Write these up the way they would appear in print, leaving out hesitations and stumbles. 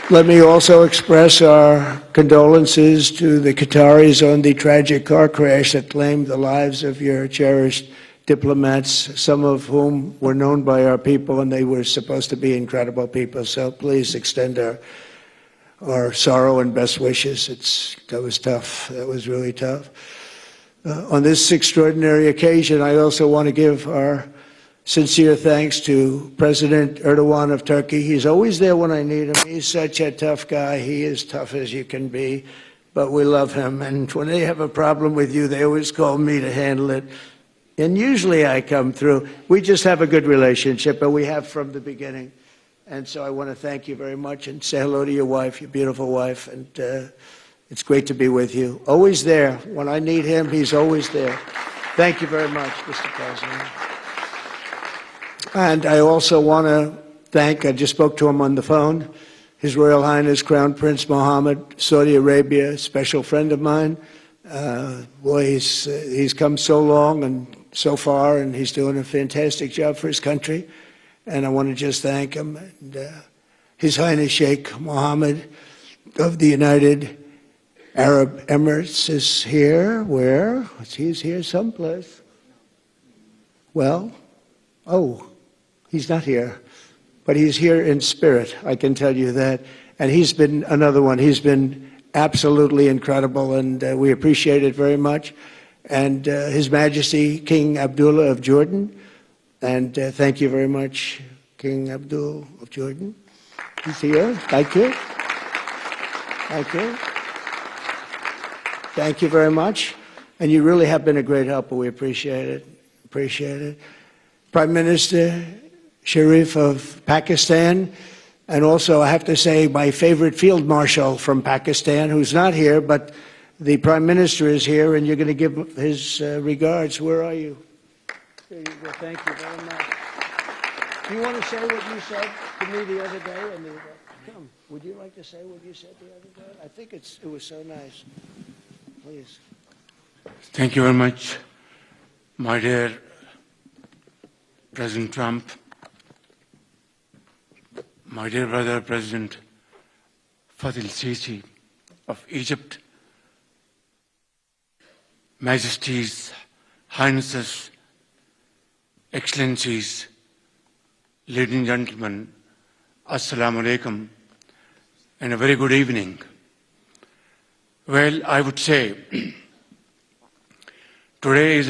Let me also express our condolences to the Qataris on the tragic car crash that claimed the lives of your cherished diplomats, some of whom were known by our people, and they were supposed to be incredible people. So please extend our sorrow and best wishes. That was tough. That was really tough. On this extraordinary occasion, I also want to give our sincere thanks to President Erdogan of Turkey. He's always there when I need him. He's such a tough guy. He is tough as you can be, but we love him. And when they have a problem with you, they always call me to handle it. And usually I come through. We just have a good relationship, and we have from the beginning. And so I want to thank you very much and say hello to your wife, your beautiful wife. And it's great to be with you. Always there. When I need him, he's always there. Thank you very much, Mr. President. And I also want to thank, I just spoke to him on the phone, His Royal Highness Crown Prince Mohammed, Saudi Arabia, a special friend of mine. Boy, he's come so long and so far, and he's doing a fantastic job for his country. And I want to just thank him. And His Highness Sheikh Mohammed of the United Arab Emirates is here. Where? He's here someplace. Well, he's not here, but he's here in spirit, I can tell you that. And he's been another one. He's been absolutely incredible, and we appreciate it very much. And His Majesty King Abdullah of Jordan, and thank you very much, King Abdul of Jordan. He's here. Thank you. Thank you. Thank you very much. And you really have been a great helper. We appreciate it. Appreciate it. Prime Minister Sharif of Pakistan, and also I have to say my favorite Field Marshal from Pakistan, who's not here, but the Prime Minister is here, and you're going to give his regards. Where are you? There you go. Thank you very much. Do you want to say what you said to me the other day? Come, would you like to say what you said the other day? I think it was so nice. Please. Thank you very much, my dear President Trump, my dear brother President Fath el-Sisi of Egypt, Majesties, Highnesses, Excellencies, ladies and gentlemen, Assalamu alaikum, and a very good evening. Well, I would say today is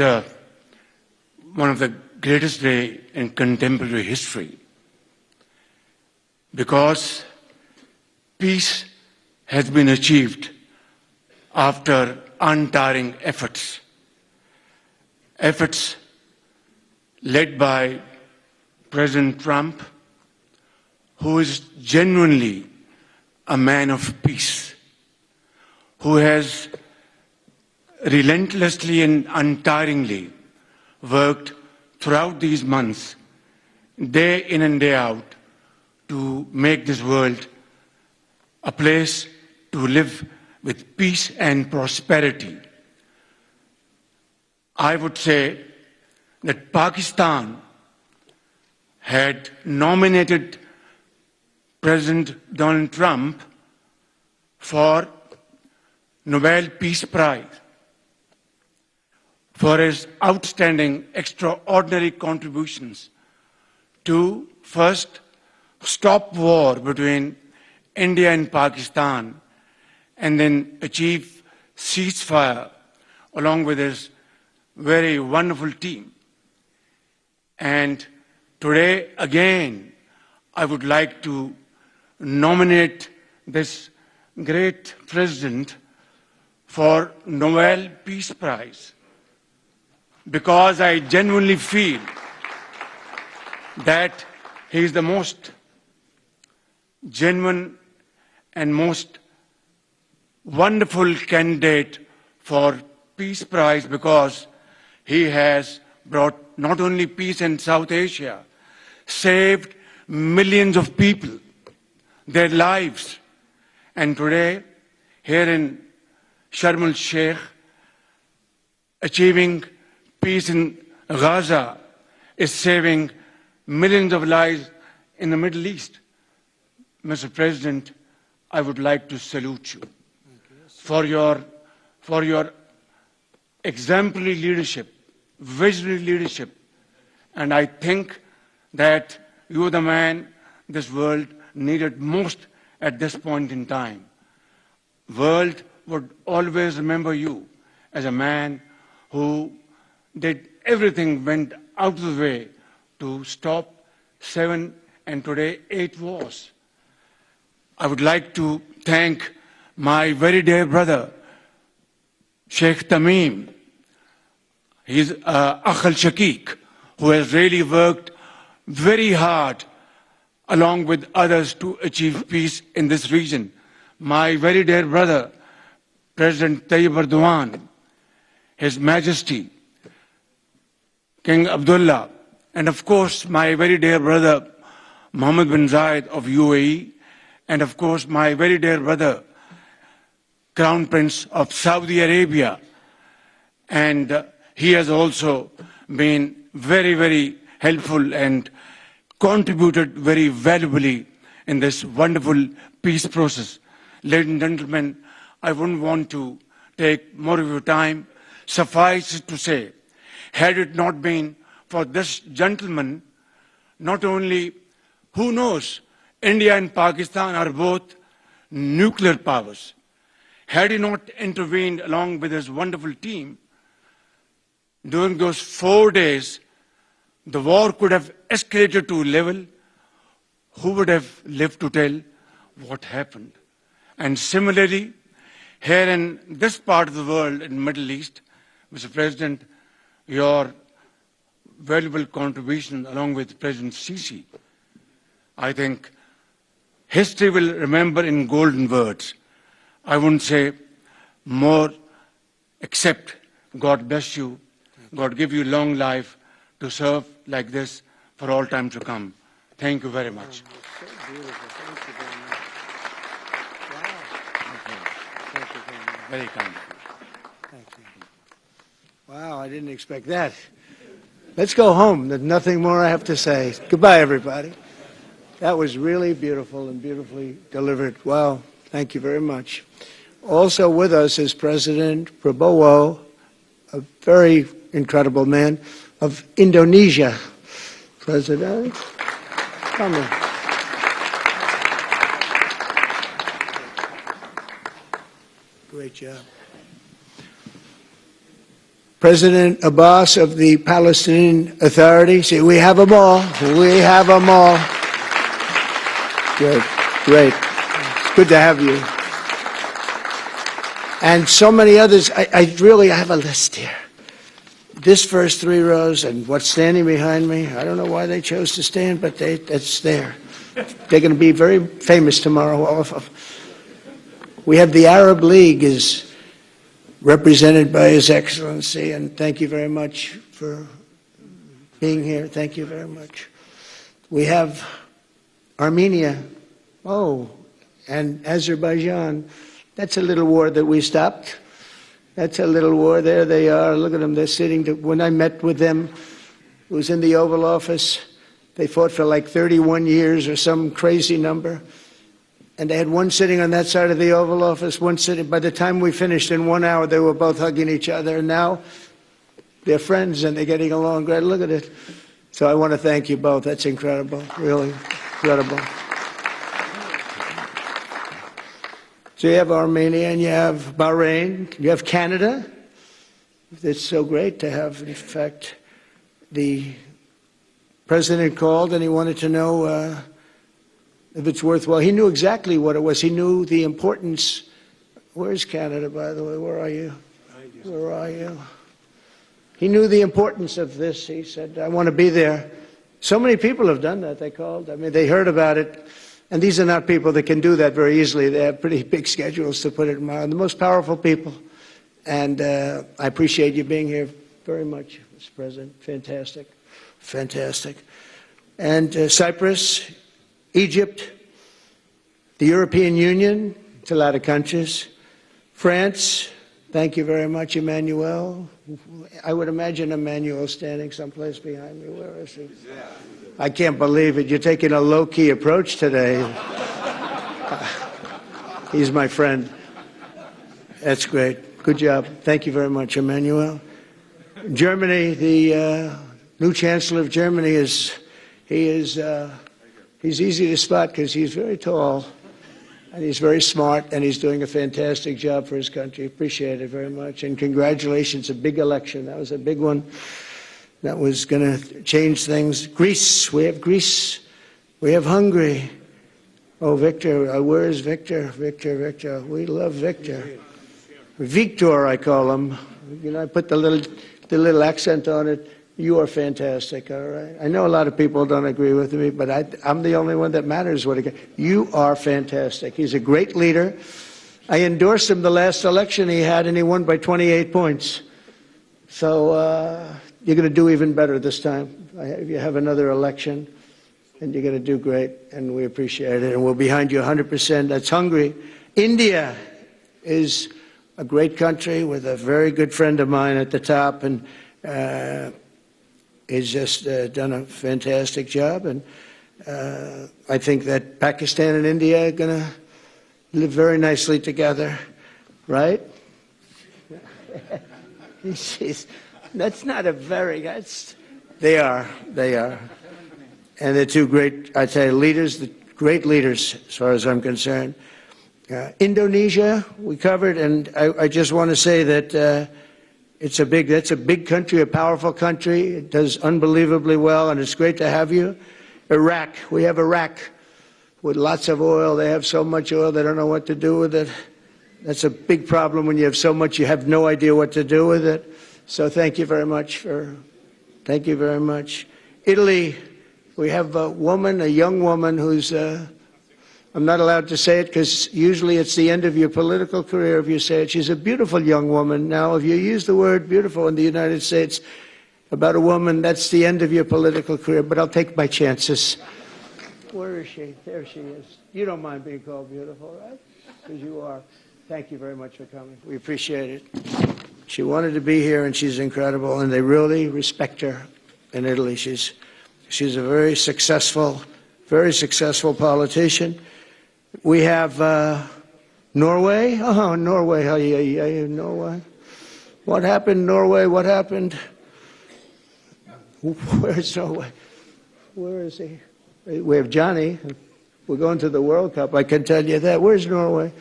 one of the greatest days in contemporary history, because peace has been achieved after untiring efforts led by President Trump, who is genuinely a man of peace, who has relentlessly and untiringly worked throughout these months, day in and day out, to make this world a place to live with peace and prosperity. I would say that Pakistan had nominated President Donald Trump for Nobel Peace Prize for his outstanding, extraordinary contributions to first stop war between India and Pakistan, and then achieve ceasefire along with his very wonderful team. And today, again, I would like to nominate this great president for Nobel Peace Prize, because I genuinely feel that he is the most genuine and most wonderful candidate for Peace Prize, because he has brought not only peace in South Asia, saved millions of people, their lives. And today, here in Sharm el-Sheikh, achieving peace in Gaza is saving millions of lives in the Middle East. Mr. President, I would like to salute you for your exemplary leadership, visionary leadership. And I think that you are the man this world needed most at this point in time. World would always remember you as a man who did everything, went out of the way to stop 7 and today 8 wars. I would like to thank my very dear brother, Sheikh Tamim. He's Akh al-Shaqiq, who has really worked very hard along with others to achieve peace in this region. My very dear brother, President Tayyip Erdogan, His Majesty, King Abdullah, and of course my very dear brother, Mohammed bin Zayed of UAE, and of course my very dear brother, Crown Prince of Saudi Arabia. And he has also been very, very helpful and contributed very valuably in this wonderful peace process. Ladies and gentlemen, I wouldn't want to take more of your time. Suffice it to say, had it not been for this gentleman, not only, who knows, India and Pakistan are both nuclear powers. Had he not intervened along with his wonderful team, during those 4 days, the war could have escalated to a level. Who would have lived to tell what happened? And similarly, here in this part of the world, in the Middle East, Mr. President, your valuable contribution along with President Sisi, I think history will remember in golden words. I wouldn't say more, except God bless you, God give you long life to serve like this for all time to come. Thank you very much. So beautiful. Thank you very much. Wow. Thank you very much. Very kind. Thank you. Wow, I didn't expect that. Let's go home. There's nothing more I have to say. Goodbye, everybody. That was really beautiful and beautifully delivered. Wow, thank you very much. Also with us is President Prabowo, a very incredible man, of Indonesia. President, come in. Great job. President Abbas of the Palestinian Authority. See, we have them all. We have them all. Good, great. It's good to have you. And so many others. I have a list here. This first 3 rows and what's standing behind me, I don't know why they chose to stand, but it's there. They're going to be very famous tomorrow, all of them. We have the Arab League is represented by His Excellency, and thank you very much for being here. Thank you very much. We have Armenia, and Azerbaijan. That's a little war that we stopped. That's a little war. There they are. Look at them. They're sitting. When I met with them, it was in the Oval Office. They fought for like 31 years or some crazy number. And they had one sitting on that side of the Oval Office, one sitting. By the time we finished in 1 hour, they were both hugging each other. And now they're friends and they're getting along great. Look at it. So I want to thank you both. That's incredible. Really incredible. So you have Armenia and you have Bahrain, you have Canada. It's so great to have, in fact, the president called and he wanted to know if it's worthwhile. He knew exactly what it was. He knew the importance. Where's Canada, by the way? Where are you? Where are you? He knew the importance of this. He said, I want to be there. So many people have done that, they called. I mean, they heard about it. And these are not people that can do that very easily. They have pretty big schedules, to put it mildly. The most powerful people. And I appreciate you being here very much, Mr. President. Fantastic. Fantastic. And Cyprus, Egypt, the European Union, it's a lot of countries. France, thank you very much, Emmanuel. I would imagine Emmanuel standing someplace behind me. Where is he? I can't believe it. You're taking a low-key approach today. He's my friend. That's great. Good job. Thank you very much, Emmanuel. Germany, the new Chancellor of Germany he's easy to spot because he's very tall and he's very smart and he's doing a fantastic job for his country. Appreciate it very much. And congratulations, a big election. That was a big one. That was going to change things. Greece, we have Greece. We have Hungary. Oh, Victor, where is Victor? Victor. We love Victor. Victor, I call him. You know, I put the little accent on it. You are fantastic, all right? I know a lot of people don't agree with me, but I'm the only one that matters. You are fantastic. He's a great leader. I endorsed him the last election he had, and he won by 28 points. So you're going to do even better this time. You have another election, and you're going to do great, and we appreciate it, and we're behind you 100%. That's Hungary. India is a great country with a very good friend of mine at the top, and he's just done a fantastic job. And I think that Pakistan and India are going to live very nicely together, right? That's not a very, they are. And they're two great, I'd say, leaders, great leaders as far as I'm concerned. Indonesia, we covered, and I just want to say that that's a big country, a powerful country. It does unbelievably well, and it's great to have you. Iraq, we have Iraq with lots of oil. They have so much oil, they don't know what to do with it. That's a big problem when you have so much, you have no idea what to do with it. So thank you very much thank you very much. Italy, we have a young woman who's, I'm not allowed to say it because usually it's the end of your political career if you say it. She's a beautiful young woman. Now, if you use the word beautiful in the United States about a woman, that's the end of your political career, but I'll take my chances. Where is she? There she is. You don't mind being called beautiful, right? Because you are. Thank you very much for coming. We appreciate it. She wanted to be here, and she's incredible, and they really respect her in Italy. She's a very successful politician. We have Norway. Oh, Norway. Norway. What happened, Norway? What happened? Where's Norway? Where is he? We have Johnny. We're going to the World Cup. I can tell you that. Where's Norway?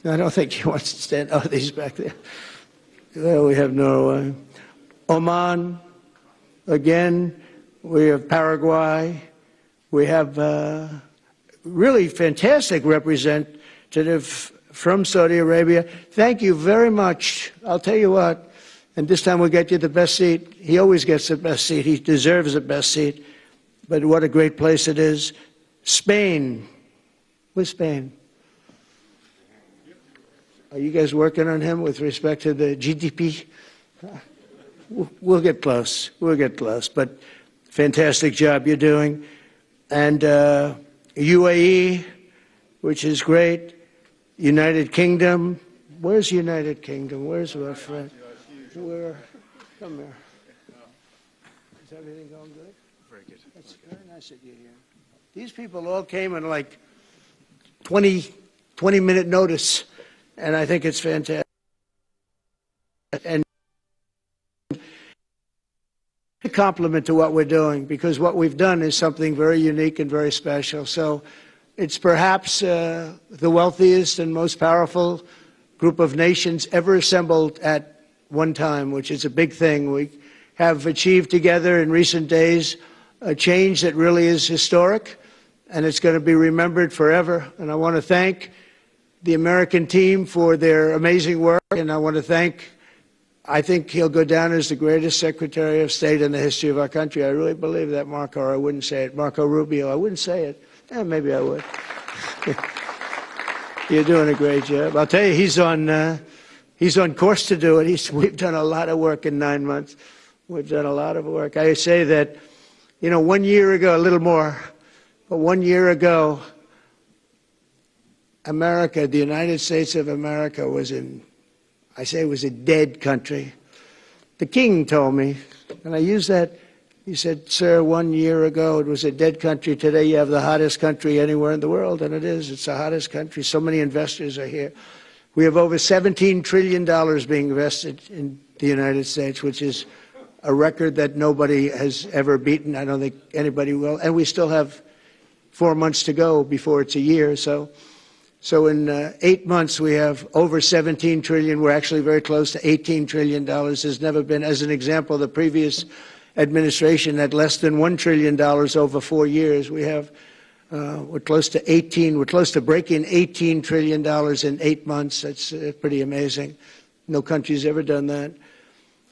I don't think he wants to stand. Oh, he's back there. Well, we have Norway. Oman. Again, we have Paraguay. We have really fantastic representative from Saudi Arabia. Thank you very much. I'll tell you what, and this time we'll get you the best seat. He always gets the best seat. He deserves the best seat. But what a great place it is. Spain. Where's Spain? Are you guys working on him with respect to the GDP? We'll get close. We'll get close. But fantastic job you're doing. And UAE, which is great. United Kingdom. Where's United Kingdom? Where's my friend? Where? Come here. Is everything going good? Very good. That's very nice of you here. These people all came in like 20-minute notice, and I think it's fantastic. And a compliment to what we're doing, because what we've done is something very unique and very special. So it's perhaps the wealthiest and most powerful group of nations ever assembled at one time, which is a big thing. We have achieved together in recent days a change that really is historic, and it's going to be remembered forever. And I want to thank the American team for their amazing work, and I want to thank, I think he'll go down as the greatest Secretary of State in the history of our country. I really believe that, Marco, or I wouldn't say it. Marco Rubio, I wouldn't say it. Maybe I would. You're doing a great job. I'll tell you, he's on course to do it. We've done a lot of work in 9 months. We've done a lot of work. I say that, 1 year ago, a little more, but 1 year ago, America, the United States of America was it was a dead country. The king told me, and I use that He said, sir, 1 year ago it was a dead country. Today you have the hottest country anywhere in the world, and it is. It's the hottest country. So many investors are here. We have over $17 trillion being invested in the United States, which is a record that nobody has ever beaten. I don't think anybody will. And we still have 4 months to go before it's a year. So in 8 months, we have over 17 trillion. We're actually very close to $18 trillion. There's never been, as an example, the previous administration had less than $1 trillion over 4 years. We have, we're close to breaking $18 trillion in 8 months. That's pretty amazing. No country's ever done that.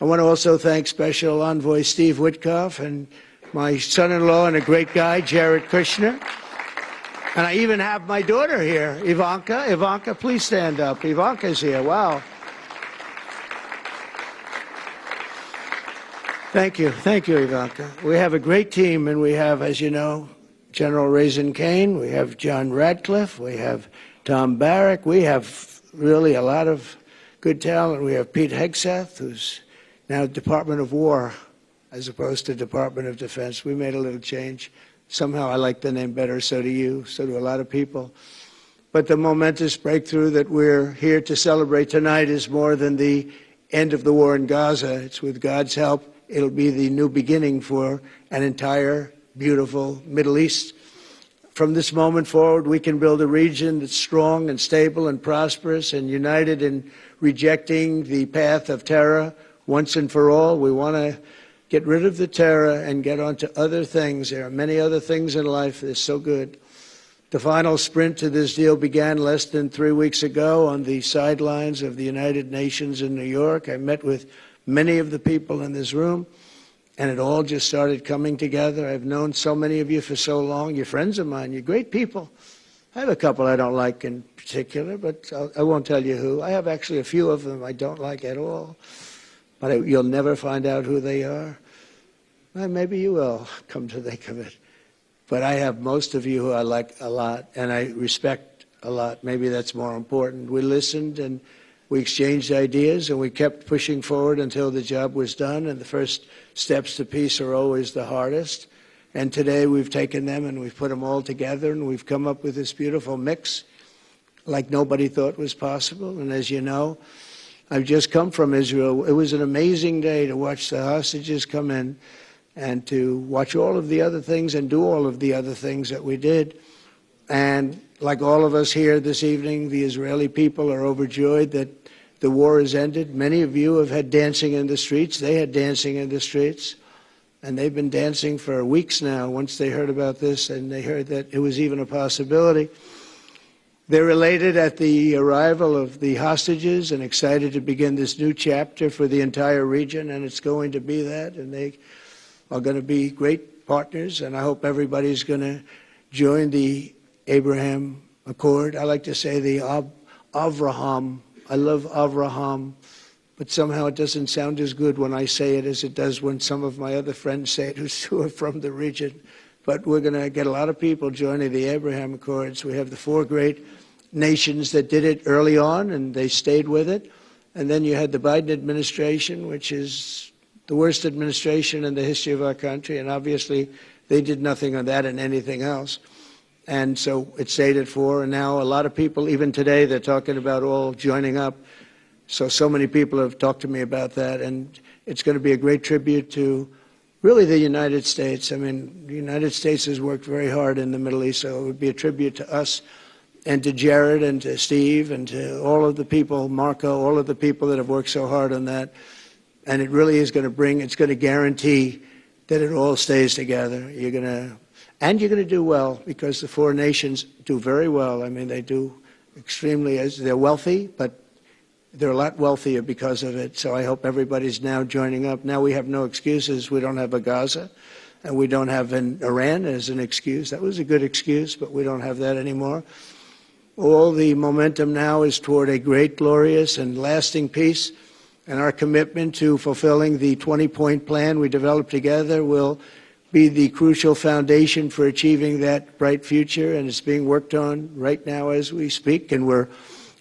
I want to also thank Special Envoy Steve Witkoff and my son-in-law and a great guy, Jared Kushner. And I even have my daughter here, Ivanka. Ivanka, please stand up. Ivanka's here. Wow. Thank you. Thank you, Ivanka. We have a great team, and we have, as you know, General Raisin Kane. We have John Radcliffe. We have Tom Barrack. We have really a lot of good talent. We have Pete Hegseth, who's now Department of War as opposed to Department of Defense. We made a little change. Somehow I like the name better, so do you, so do a lot of people. But the momentous breakthrough that we're here to celebrate tonight is more than the end of the war in Gaza. It's with God's help. It'll be the new beginning for an entire beautiful Middle East. From this moment forward, we can build a region that's strong and stable and prosperous and united in rejecting the path of terror once and for all. We want to get rid of the terror and get on to other things. There are many other things in life that are so good. The final sprint to this deal began less than 3 weeks ago on the sidelines of the United Nations in New York. I met with many of the people in this room, and it all just started coming together. I've known so many of you for so long. You're friends of mine. You're great people. I have a couple I don't like in particular, but I won't tell you who. I have actually a few of them I don't like at all, but you'll never find out who they are. Well, maybe you will, come to think of it. But I have most of you who I like a lot, and I respect a lot. Maybe that's more important. We listened, and we exchanged ideas, and we kept pushing forward until the job was done, and the first steps to peace are always the hardest. And today we've taken them, and we've put them all together, and we've come up with this beautiful mix like nobody thought was possible. And as you know, I've just come from Israel. It was an amazing day to watch the hostages come in and to watch all of the other things and do all of the other things that we did. And like all of us here this evening, the Israeli people are overjoyed that the war has ended. Many of you have had dancing in the streets. They had dancing in the streets. And they've been dancing for weeks now once they heard about this and they heard that it was even a possibility. They're elated at the arrival of the hostages and excited to begin this new chapter for the entire region, and it's going to be that. And they are going to be great partners, and I hope everybody's going to join the Abraham Accord. I like to say the Avraham. I love Avraham, but somehow it doesn't sound as good when I say it as it does when some of my other friends say it who are from the region. But we're going to get a lot of people joining the Abraham Accords. We have the 4 great nations that did it early on, and they stayed with it. And then you had the Biden administration, which is the worst administration in the history of our country, and obviously they did nothing on that and anything else. And so it stayed at 4, and now a lot of people, even today, they're talking about all joining up. So many people have talked to me about that, and it's going to be a great tribute to really the United States. I mean, the United States has worked very hard in the Middle East, so it would be a tribute to us and to Jared and to Steve and to all of the people, Marco, all of the people that have worked so hard on that. And it really is going to bring, it's going to guarantee that it all stays together. You're going to do well, because the 4 nations do very well. I mean, they do extremely, they're wealthy, but they're a lot wealthier because of it. So I hope everybody's now joining up. Now we have no excuses. We don't have a Gaza, and we don't have an Iran as an excuse. That was a good excuse, but we don't have that anymore. All the momentum now is toward a great, glorious, and lasting peace. And our commitment to fulfilling the 20-point plan we developed together will be the crucial foundation for achieving that bright future. And it's being worked on right now as we speak. And we're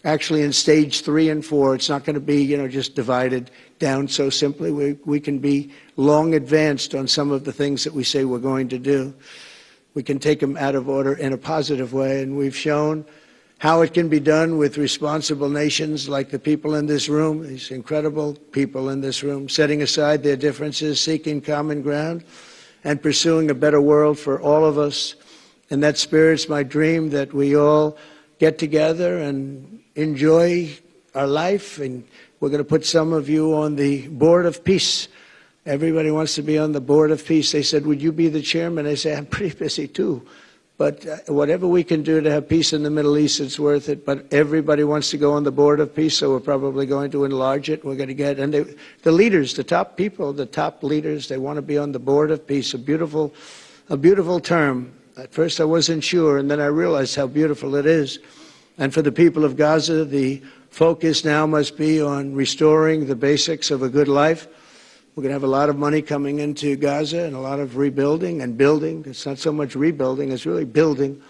actually in stage 3 and 4. It's not going to be, just divided down so simply. We can be long advanced on some of the things that we say we're going to do. We can take them out of order in a positive way, and we've shown how it can be done with responsible nations like the people in this room, these incredible people in this room, setting aside their differences, seeking common ground, and pursuing a better world for all of us. In that spirit, it's my dream that we all get together and enjoy our life. And we're going to put some of you on the Board of Peace. Everybody wants to be on the Board of Peace. They said, would you be the chairman? I say, I'm pretty busy too. But whatever we can do to have peace in the Middle East, it's worth it. But everybody wants to go on the Board of Peace, so we're probably going to enlarge it. We're going to get, and the leaders, the top people, the top leaders, they want to be on the Board of Peace. A beautiful term. At first I wasn't sure, and then I realized how beautiful it is. And for the people of Gaza, the focus now must be on restoring the basics of a good life. We're going to have a lot of money coming into Gaza and a lot of rebuilding and building. It's not so much rebuilding, it's really building,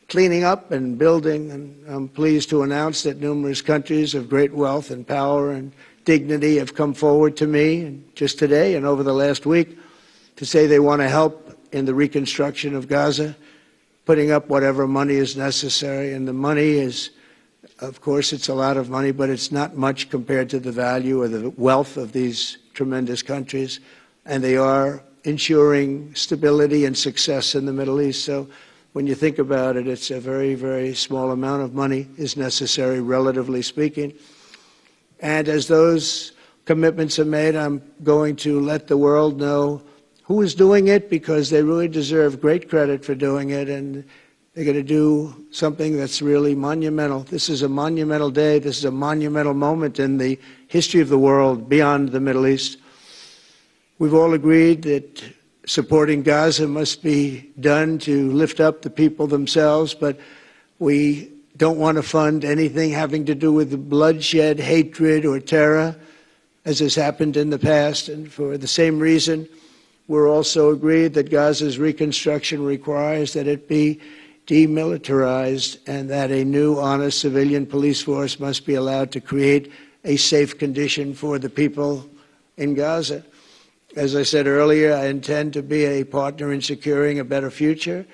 cleaning up and building. And I'm pleased to announce that numerous countries of great wealth and power and dignity have come forward to me just today and over the last week to say they want to help in the reconstruction of Gaza, putting up whatever money is necessary. And the money is, of course, it's a lot of money, but it's not much compared to the value or the wealth of these tremendous countries, and they are ensuring stability and success in the Middle East. So when you think about it, it's a very, very small amount of money is necessary, relatively speaking. And as those commitments are made, I'm going to let the world know who is doing it, because they really deserve great credit for doing it, and they're going to do something that's really monumental. This is a monumental day. This is a monumental moment in the history of the world beyond the Middle East. We've all agreed that supporting Gaza must be done to lift up the people themselves, but we don't want to fund anything having to do with bloodshed, hatred, or terror, as has happened in the past. And for the same reason, we're also agreed that Gaza's reconstruction requires that it be demilitarized and that a new, honest civilian police force must be allowed to create a safe condition for the people in Gaza. As I said earlier, I intend to be a partner in securing a better future.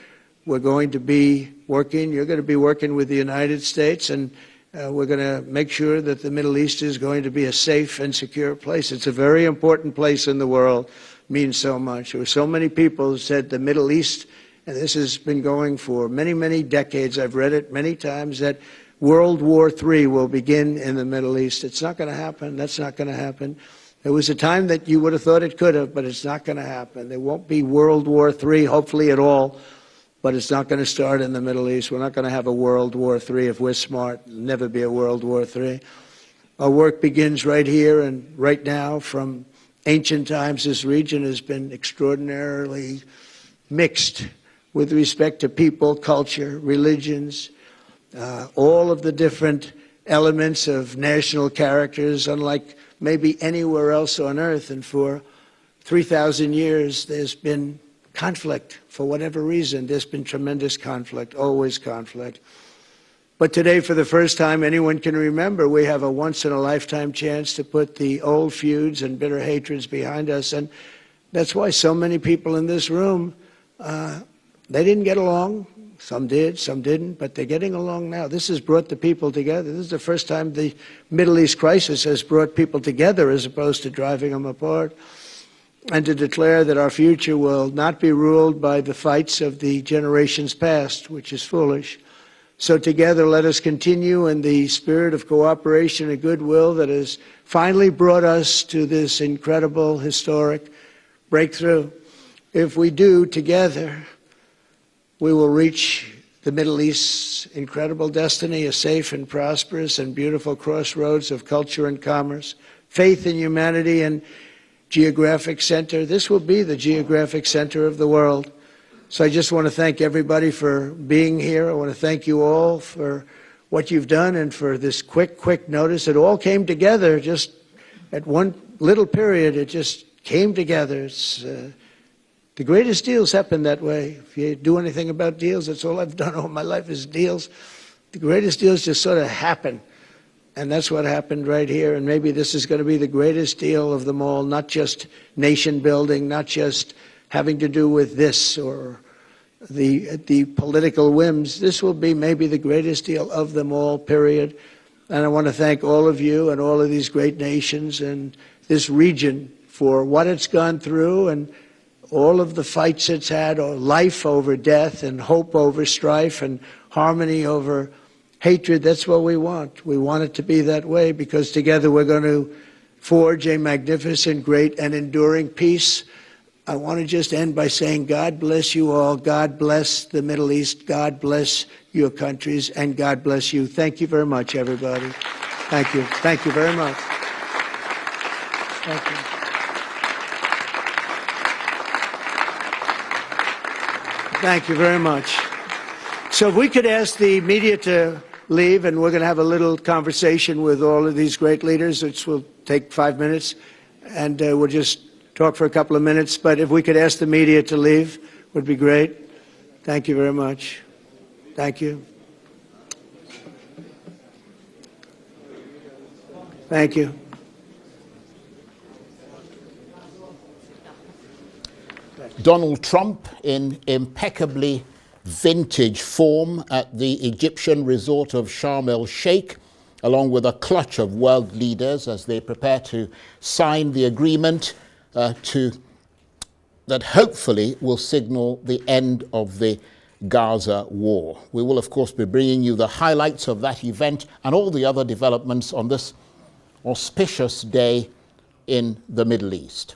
We're going to be working, you're going to be working with the United States, and we're going to make sure that the Middle East is going to be a safe and secure place. It's a very important place in the world, means so much. There were so many people who said the Middle East, and this has been going for many, many decades. I've read it many times, that World War III will begin in the Middle East. It's not going to happen. That's not going to happen. There was a time that you would have thought it could have, but it's not going to happen. There won't be World War III, hopefully at all, but it's not going to start in the Middle East. We're not going to have a World War III if we're smart. There'll never be a World War III. Our work begins right here and right now. From ancient times, this region has been extraordinarily mixed with respect to people, culture, religions, all of the different elements of national characters, unlike maybe anywhere else on earth. And for 3,000 years, there's been conflict. For whatever reason, there's been tremendous conflict, always conflict. But today, for the first time anyone can remember, we have a once-in-a-lifetime chance to put the old feuds and bitter hatreds behind us. And that's why so many people in this room, they didn't get along. Some did, some didn't, but they're getting along now. This has brought the people together. This is the first time the Middle East crisis has brought people together as opposed to driving them apart. And to declare that our future will not be ruled by the fights of the generations past, which is foolish. So together, let us continue in the spirit of cooperation and goodwill that has finally brought us to this incredible, historic breakthrough. If we do, together, we will reach the Middle East's incredible destiny, a safe and prosperous and beautiful crossroads of culture and commerce, faith and humanity and geographic center. This will be the geographic center of the world. So I just want to thank everybody for being here. I want to thank you all for what you've done and for this quick notice. It all came together just at one little period. It just came together. It's the greatest deals happen that way. If you do anything about deals, that's all I've done all my life is deals. The greatest deals just sort of happen. And that's what happened right here. And maybe this is going to be the greatest deal of them all, not just nation building, not just having to do with this or the political whims. This will be maybe the greatest deal of them all, period. And I want to thank all of you and all of these great nations and this region for what it's gone through and all of the fights it's had, or life over death and hope over strife and harmony over hatred. That's what we want. We want it to be that way because together we're going to forge a magnificent, great, and enduring peace. I want to just end by saying God bless you all. God bless the Middle East. God bless your countries. And God bless you. Thank you very much, everybody. Thank you. Thank you very much. Thank you. Thank you very much. So if we could ask the media to leave, and we're going to have a little conversation with all of these great leaders, which will take 5 minutes, and we'll just talk for a couple of minutes. But if we could ask the media to leave, would be great. Thank you very much. Thank you. Thank you. Donald Trump in impeccably vintage form at the Egyptian resort of Sharm el-Sheikh, along with a clutch of world leaders as they prepare to sign the agreement that hopefully will signal the end of the Gaza war. We will, of course, be bringing you the highlights of that event and all the other developments on this auspicious day in the Middle East.